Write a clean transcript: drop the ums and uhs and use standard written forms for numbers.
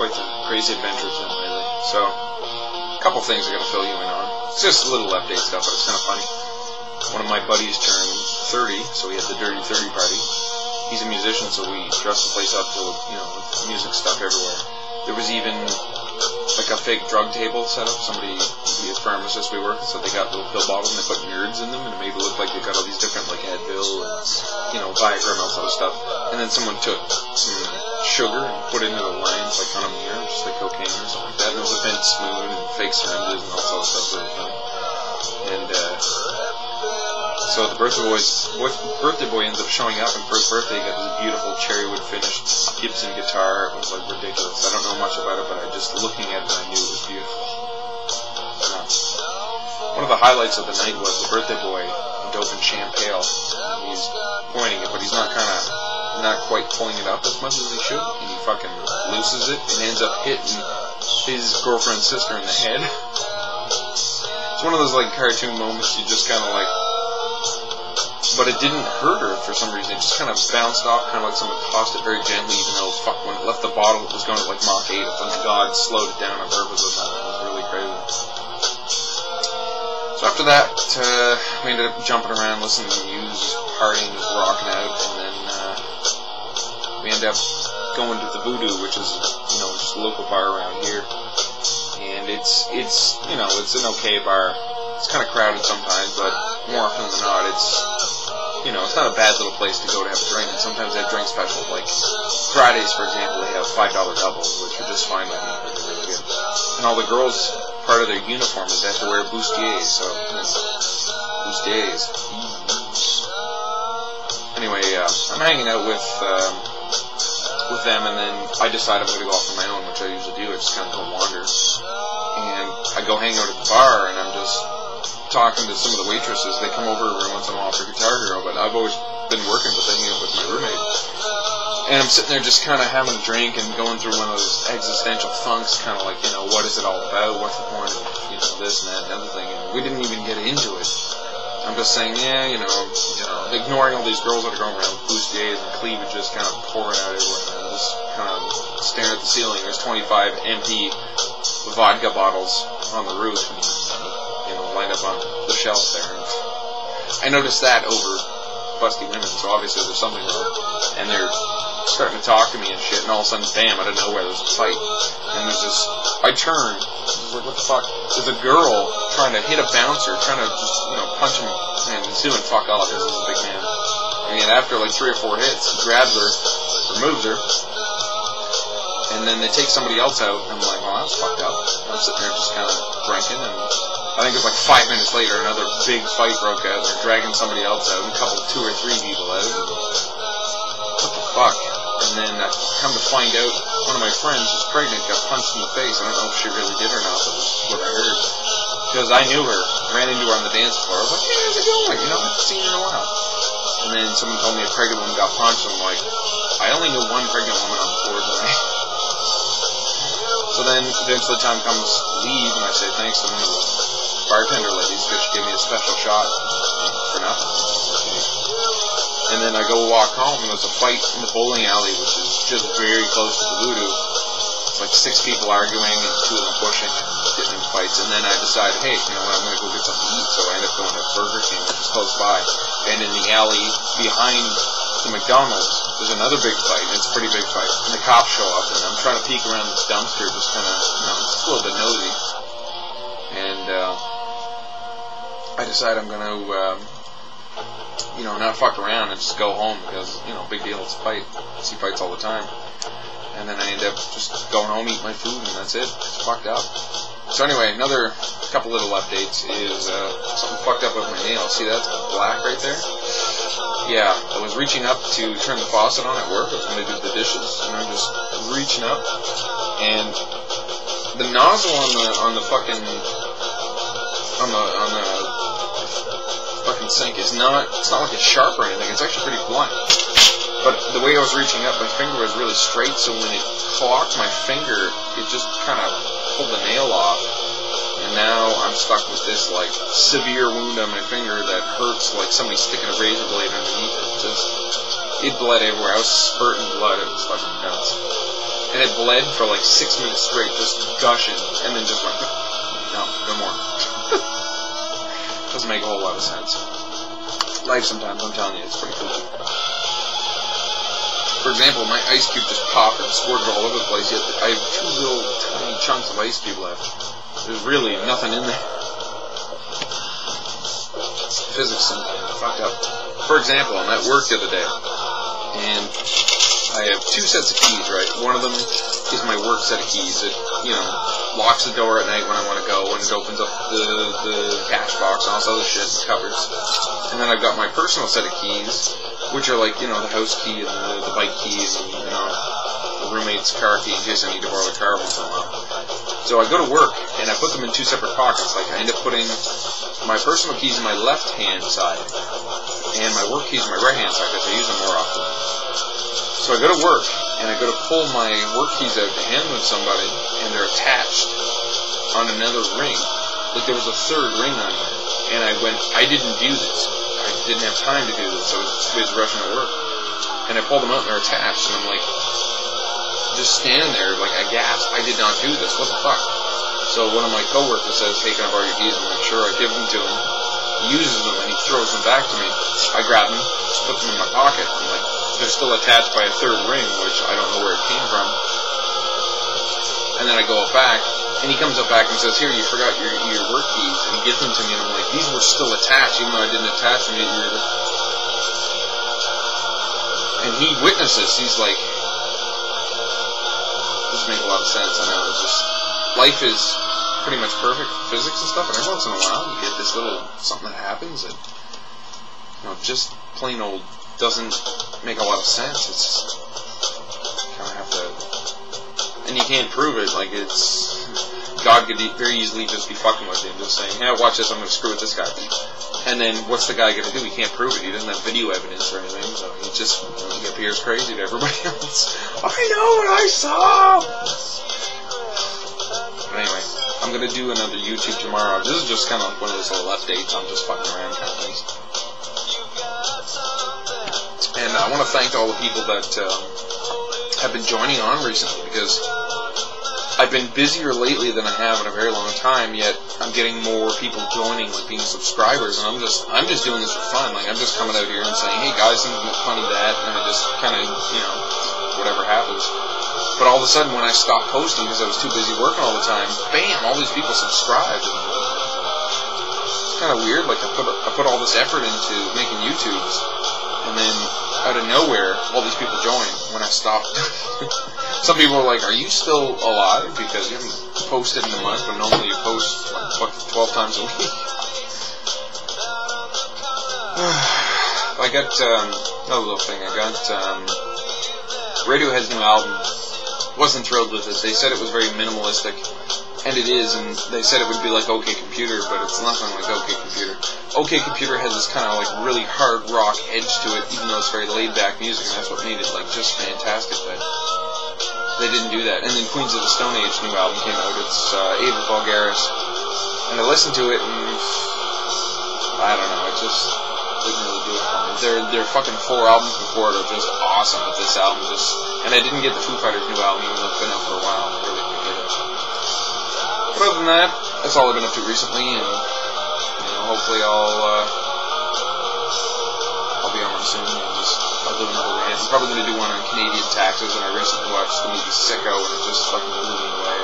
quite the crazy adventures in lately. So, a couple things I gotta fill you in on. It's just little update stuff, but it's kind of funny. One of my buddies turned 30, so we had the Dirty 30 party. He's a musician, so we dressed the place up to, with music stuff everywhere. There was even like a fake drug table set up. Somebody, the pharmacist we worked with, so they got little pill bottles and they put nerds in them, and it made it look like they got all these different like Advil and Viagra and all sort of stuff. And then someone took some sugar and put it into the lines like on a mirror, just like cocaine or something like that. And there was a bent spoon and fake syringes and all sort of stuff. Really funny. And so the birthday boy ends up showing up, and for his birthday he got this beautiful cherrywood finished Gibson guitar. It was like ridiculous. I don't know much about it, but just looking at it I knew it was beautiful. One of the highlights of the night was the birthday boy doping champagne. He's pointing it, but he's not quite pulling it up as much as he should, and he fucking looses it and ends up hitting his girlfriend's sister in the head. It's one of those like cartoon moments you just kind of like. But it didn't hurt her for some reason. It just kind of bounced off, kind of like someone tossed it very gently, even though, when it left the bottle, it was going to like Mach 8. When God slowed it down on purpose or something. It was really crazy. So after that, we ended up jumping around, listening to music, partying, just rocking out, and then we ended up going to the Voodoo, which is, just a local bar around here. And it's an okay bar. It's kind of crowded sometimes, but more often than not, it's not a bad little place to go to have a drink. And sometimes they have drink specials, like Fridays, for example, they have $5 doubles, which are just fine with me. They're really good. And all the girls, part of their uniform is they have to wear bustiers, so bustiers. Anyway, I'm hanging out with them, and then I decide I'm going to go off on my own, which I usually do. I just kind of go wander, and I go hang out at the bar, and I'm just talking to some of the waitresses. They come over every once in a while for Guitar Hero, but I've always been working with hanging out with my roommate. And I'm sitting there just kind of having a drink and going through one of those existential funks, kind of like, what is it all about? What's the point of, this and that and other thing? And we didn't even get into it. I'm just saying, ignoring all these girls that are going around with bustiers and cleavage just kind of pouring out everywhere. And I'm just kind of staring at the ceiling. There's 25 empty vodka bottles on the roof, and lined up on the shelf there. And I noticed that over busty women, so obviously there's something wrong. And they're starting to talk to me and shit, and all of a sudden, bam, out of nowhere, there's a fight. And there's this, I turn, like, what the fuck? There's a girl trying to hit a bouncer, trying to just, punch him, and he's doing fuck all, because he's a big man. And after like 3 or 4 hits, he grabs her, removes her, and then they take somebody else out, and I'm like, well, that's fucked up. I'm sitting there just kind of drinking, and I think it was like 5 minutes later, another big fight broke out. They're dragging somebody else out, and a couple, 2 or 3 people out. And what the fuck? And then I come to find out, one of my friends who's pregnant got punched in the face. I don't know if she really did or not, but that's what I heard. Because I knew her, ran into her on the dance floor. I was like, hey, how's it going? I haven't seen you in a while. And then someone told me a pregnant woman got punched, and I'm like, I only knew one pregnant woman on the floor today. So then eventually the time comes to leave, and I say thanks to one of the bartender ladies because she gave me a special shot for nothing. Okay. And then I go walk home, and there's a fight in the bowling alley, which is just very close to the Voodoo. It's like 6 people arguing and 2 of them pushing and getting in fights. And then I decide, hey, I'm going to go get something to eat. So I end up going to Burger King, which is close by. And in the alley behind the McDonald's, there's another big fight, and it's a pretty big fight. And the cops show up, and I'm trying to peek around this dumpster, just kind of, just a little bit nosy. And I decide I'm going to, not fuck around and just go home because, big deal, it's a fight. I see fights all the time. And then I end up just going home, eat my food, and that's it. It's fucked up. So anyway, another couple little updates is something fucked up with my nail. See that? It's black right there? Yeah, I was reaching up to turn the faucet on at work. I was going to do the dishes, and I'm just reaching up, and the nozzle on the fucking sink is not, it's not like it's sharp or anything. It's actually pretty blunt. But the way I was reaching up, my finger was really straight, so when it clocked my finger, it just kind of pulled the nail off. And now I'm stuck with this, like, severe wound on my finger that hurts like somebody sticking a razor blade underneath it. It bled everywhere. I was spurting blood. It was fucking nuts. and it bled for like 6 minutes straight, just gushing, and then just went, no more. Doesn't make a whole lot of sense. Life sometimes, I'm telling you, it's pretty cool. For example, my ice cube just popped and squirted all over the place, yet I have 2 little tiny chunks of ice cube left. There's really nothing in there. Physics sometimes fucked up. For example, I'm at work the other day, and I have 2 sets of keys, right? One of them is my work set of keys. It, locks the door at night when I want to go, and it opens up the cash box and all this other shit and covers. And then I've got my personal set of keys, which are like, the house key and the bike keys and, the roommate's car key in case I need to borrow the car once in a while. So I go to work, and I put them in 2 separate pockets. Like, I end up putting my personal keys in my left-hand side, and my work keys in my right-hand side, because I use them more often. So I go to work, and I go to pull my work keys out to hand them to somebody, and they're attached on another ring. Like, there was a 3rd ring on there. And I went, I didn't do this. I didn't have time to do this. I was too busy rushing to work. And I pulled them out, and they're attached, and I'm like, just standing there, like, I gasped. I did not do this. What the fuck? So one of my coworkers says, hey, can I borrow your keys? I'm like, sure. I give them to him. He uses them, and he throws them back to me. I grab them, put them in my pocket. I'm like, they're still attached by a 3rd ring, which I don't know where it came from. And then I go up back, and he comes up back and says, here, you forgot your work keys. And he gives them to me, and I'm like, these were still attached, even though I didn't attach them. And he witnesses. He's like, doesn't make a lot of sense. I know. It's just, life is pretty much perfect for physics and stuff, and every once in a while you get this little something that happens that, just plain old doesn't make a lot of sense. It's just, you kind of have to, and you can't prove it. Like, it's, God could very easily just be fucking with you and just saying, hey, watch this, I'm going to screw with this guy. And then what's the guy going to do? He can't prove it. He doesn't have video evidence or anything, so he just he appears crazy to everybody else. I know what I saw! But anyway, I'm going to do another YouTube tomorrow. This is just kind of like one of those little updates. I'm just fucking around kind of things. And I want to thank all the people that have been joining on recently, because I've been busier lately than I have in a very long time, yet I'm getting more people joining, like being subscribers, and I'm just doing this for fun. Like, I'm just coming out here and saying, hey guys, I'm funny that, and I just kind of, whatever happens. But all of a sudden, when I stopped posting because I was too busy working all the time, bam, all these people subscribed. And it's kind of weird. Like, I put all this effort into making YouTubes, and then out of nowhere, all these people joined when I stopped. Some people are like, are you still alive? Because you haven't posted in a month, but normally you post like 12 times a week. I got another little thing. I got Radiohead's new album. Wasn't thrilled with it. They said it was very minimalistic, and it is, and they said it would be like OK Computer, but it's nothing like OK Computer. OK Computer has this kind of like really hard rock edge to it, even though it's very laid back music, and that's what made it like just fantastic. But they didn't do that. And then Queens of the Stone Age new album came out. It's Ava Vulgaris, and I listened to it, and I don't know, it just didn't really do it for me. Their fucking 4 albums before it are just awesome, but this album just, and I didn't get the Foo Fighters new album, even though it's been out for a while. I really didn't get it. But other than that, that's all I've been up to recently, and hopefully I'll be on soon. I'll do another rant. I'm probably going to do one on Canadian taxes, and I recently watched the movie Sicko, and it just fucking blew me away.